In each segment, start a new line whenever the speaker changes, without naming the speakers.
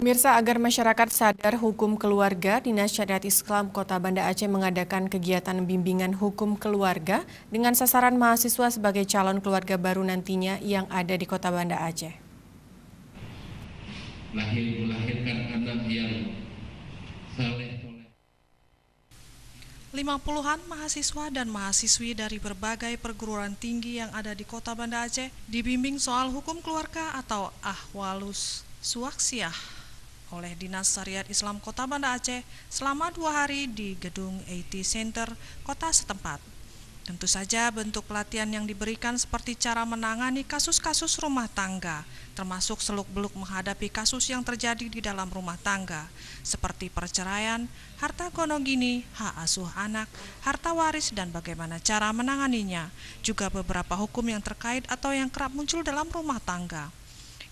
Pemirsa, agar masyarakat sadar hukum keluarga, Dinas Syariat Islam Kota Banda Aceh mengadakan kegiatan bimbingan hukum keluarga dengan sasaran mahasiswa sebagai calon keluarga baru nantinya yang ada di Kota Banda Aceh.
Melahirkan anak yang saleh.
50-an mahasiswa dan mahasiswi dari berbagai perguruan tinggi yang ada di Kota Banda Aceh dibimbing soal hukum keluarga atau ahwalus suaksiyah oleh Dinas Syariat Islam Kota Banda Aceh selama 2 hari di Gedung IT Center kota setempat. Tentu saja bentuk pelatihan yang diberikan seperti cara menangani kasus-kasus rumah tangga, termasuk seluk-beluk menghadapi kasus yang terjadi di dalam rumah tangga, seperti perceraian, harta gonogini, hak asuh anak, harta waris, dan bagaimana cara menanganinya, juga beberapa hukum yang terkait atau yang kerap muncul dalam rumah tangga.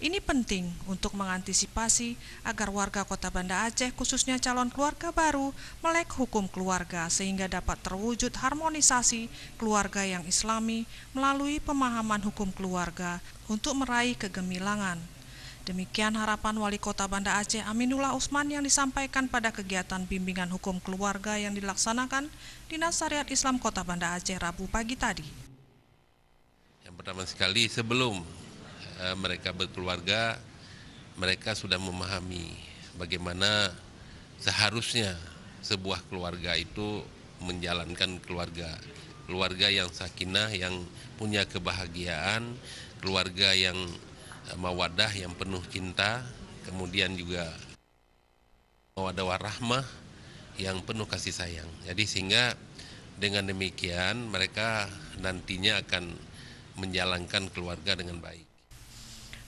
Ini penting untuk mengantisipasi agar warga Kota Banda Aceh, khususnya calon keluarga baru, melek hukum keluarga sehingga dapat terwujud harmonisasi keluarga yang islami melalui pemahaman hukum keluarga untuk meraih kegemilangan. Demikian harapan Wali Kota Banda Aceh Aminullah Usman yang disampaikan pada kegiatan bimbingan hukum keluarga yang dilaksanakan Dinas Syariat Islam Kota Banda Aceh Rabu pagi tadi.
Yang pertama sekali, sebelum mereka berkeluarga, mereka sudah memahami bagaimana seharusnya sebuah keluarga itu menjalankan keluarga yang sakinah, yang punya kebahagiaan, keluarga yang mawaddah, yang penuh cinta, kemudian juga mawaddah warahmah, yang penuh kasih sayang. Jadi sehingga dengan demikian mereka nantinya akan menjalankan keluarga dengan baik.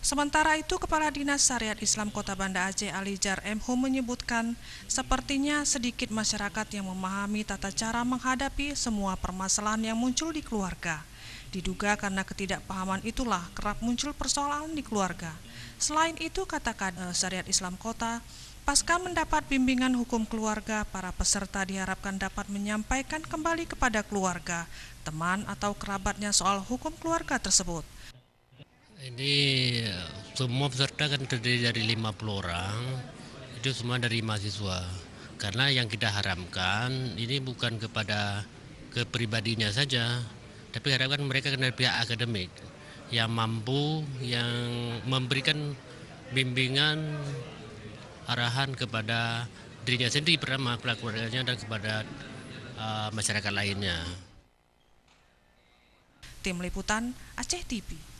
Sementara itu, Kepala Dinas Syariat Islam Kota Banda Aceh Alijar M. Hum menyebutkan sepertinya sedikit masyarakat yang memahami tata cara menghadapi semua permasalahan yang muncul di keluarga. Diduga karena ketidakpahaman itulah kerap muncul persoalan di keluarga. Selain itu, katakan Syariat Islam Kota, pasca mendapat bimbingan hukum keluarga, para peserta diharapkan dapat menyampaikan kembali kepada keluarga, teman atau kerabatnya soal hukum keluarga tersebut.
Ini semua peserta kan terdiri dari 50 orang, itu semua dari mahasiswa. Karena yang kita harapkan ini bukan kepada kepribadinya saja, tapi harapkan mereka dari pihak akademik yang mampu, yang memberikan bimbingan, arahan kepada dirinya sendiri pertama, keluarganya, dan kepada masyarakat lainnya.
Tim Liputan Aceh TV.